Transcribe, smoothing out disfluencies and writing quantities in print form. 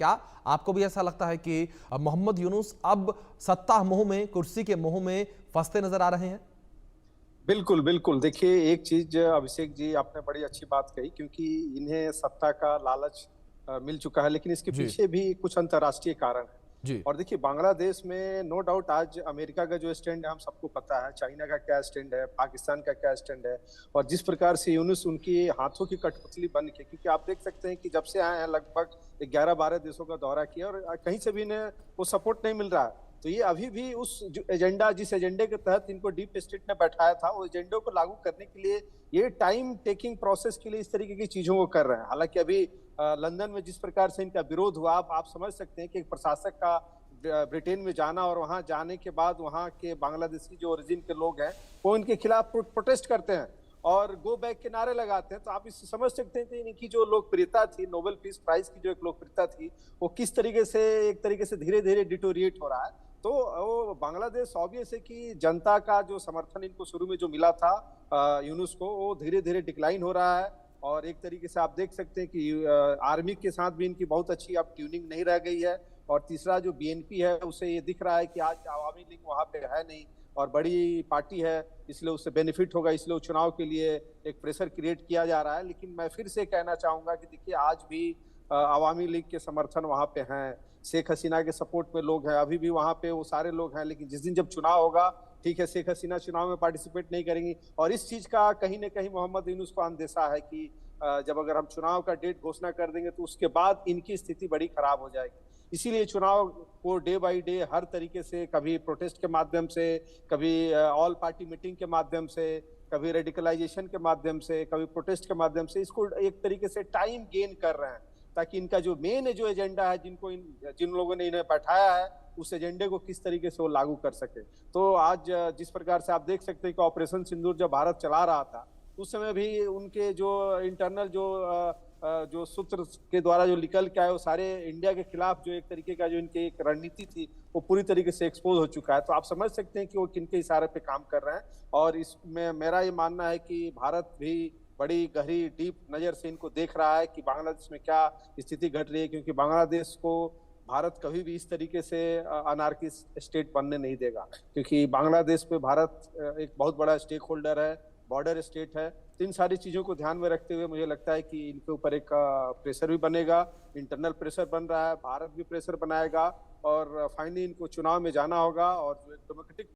क्या आपको भी ऐसा लगता है कि मोहम्मद यूनुस अब सत्ता मोह में, कुर्सी के मोह में फंसते नजर आ रहे हैं? बिल्कुल, बिल्कुल। देखिए, एक चीज़ अभिषेक जी आपने बड़ी अच्छी बात कही क्योंकि इन्हें सत्ता का लालच मिल चुका है, लेकिन इसके जी, पीछे भी कुछ अंतर्राष्ट्रीय कारण हैं। जी, और देखिए, बांग्लादेश में नो डाउट आज अमेरिका का जो स्टैंड है हम सबको पता है, चाइना का क्या स्टैंड है, पाकिस्तान का क्या स्टैंड है और जिस प्रकार से यूनुस उनकी हाथों की कठपुतली बन के क्योंकि आप देख सकते हैं कि जब से आए हैं लगभग 11-12 देशों का दौरा किया और कहीं से भी इन्हें वो सपोर्ट नहीं मिल रहा है। तो ये अभी भी उस जो एजेंडा जिस एजेंडे के तहत इनको डीप स्टेट ने बैठाया था, वो एजेंडे को लागू करने के लिए ये टाइम टेकिंग प्रोसेस के लिए इस तरीके की चीज़ों को कर रहे हैं। हालाँकि अभी लंदन में जिस प्रकार से इनका विरोध हुआ, आप समझ सकते हैं कि एक प्रशासक का ब्रिटेन में जाना और वहाँ जाने के बाद वहाँ के बांग्लादेशी जो ओरिजिन के लोग हैं, वो इनके खिलाफ प्रोटेस्ट करते हैं और गो बैक के नारे लगाते हैं। तो आप इससे समझ सकते हैं कि इनकी जो लोकप्रियता थी, नोबेल पीस प्राइज़ की जो एक लोकप्रियता थी, वो किस तरीके से एक तरीके से धीरे-धीरे डिटोरिएट हो रहा है। तो वो बांग्लादेश ऑब्वियस है कि जनता का जो समर्थन इनको शुरू में जो मिला था यूनुस को, वो धीरे-धीरे डिक्लाइन हो रहा है और एक तरीके से आप देख सकते हैं कि आर्मी के साथ भी इनकी बहुत अच्छी अब ट्यूनिंग नहीं रह गई है और तीसरा जो बीएनपी है, उसे ये दिख रहा है कि आज अवामी लीग वहाँ पे है नहीं और बड़ी पार्टी है, इसलिए उससे बेनिफिट होगा, इसलिए वो चुनाव के लिए एक प्रेशर क्रिएट किया जा रहा है। लेकिन मैं फिर से कहना चाहूँगा कि देखिए आज भी अवामी लीग के समर्थन वहाँ पे हैं, शेख हसीना के सपोर्ट में लोग हैं, अभी भी वहाँ पे वो सारे लोग हैं, लेकिन जिस दिन जब चुनाव होगा, ठीक है, शेख हसीना चुनाव में पार्टिसिपेट नहीं करेंगी और इस चीज़ का कहीं न कहीं मोहम्मद यूनुस को अंदेशा है कि जब अगर हम चुनाव का डेट घोषणा कर देंगे, तो उसके बाद इनकी स्थिति बड़ी खराब हो जाएगी। इसीलिए चुनाव को डे बाय डे हर तरीके से कभी प्रोटेस्ट के माध्यम से, कभी ऑल पार्टी मीटिंग के माध्यम से, कभी रेडिकलाइजेशन के माध्यम से, कभी प्रोटेस्ट के माध्यम से इसको एक तरीके से टाइम गेन कर रहे हैं। ताकि इनका जो मेन जो एजेंडा है जिन लोगों ने इन्हें बैठाया है, उस एजेंडे को किस तरीके से वो लागू कर सके। तो आज जिस प्रकार से आप देख सकते हैं कि ऑपरेशन सिंदूर जब भारत चला रहा था, उस समय भी उनके जो इंटरनल जो सूत्र के द्वारा जो निकल के आए, वो सारे इंडिया के खिलाफ जो एक तरीके का जो इनकी एक रणनीति थी, वो पूरी तरीके से एक्सपोज़ हो चुका है। तो आप समझ सकते हैं कि वो किनके इशारे पे काम कर रहे हैं और इसमें मेरा ये मानना है कि भारत भी बड़ी गहरी डीप नज़र से इनको देख रहा है कि बांग्लादेश में क्या स्थिति घट रही है क्योंकि बांग्लादेश को भारत कभी भी इस तरीके से अनार्किस्ट स्टेट बनने नहीं देगा क्योंकि बांग्लादेश पे भारत एक बहुत बड़ा स्टेक होल्डर है, बॉर्डर स्टेट है। तो इन सारी चीज़ों को ध्यान में रखते हुए मुझे लगता है कि इनके ऊपर एक प्रेशर भी बनेगा, इंटरनल प्रेशर बन रहा है, भारत भी प्रेशर बनाएगा और फाइनली इनको चुनाव में जाना होगा और जो एक डेमोक्रेटिक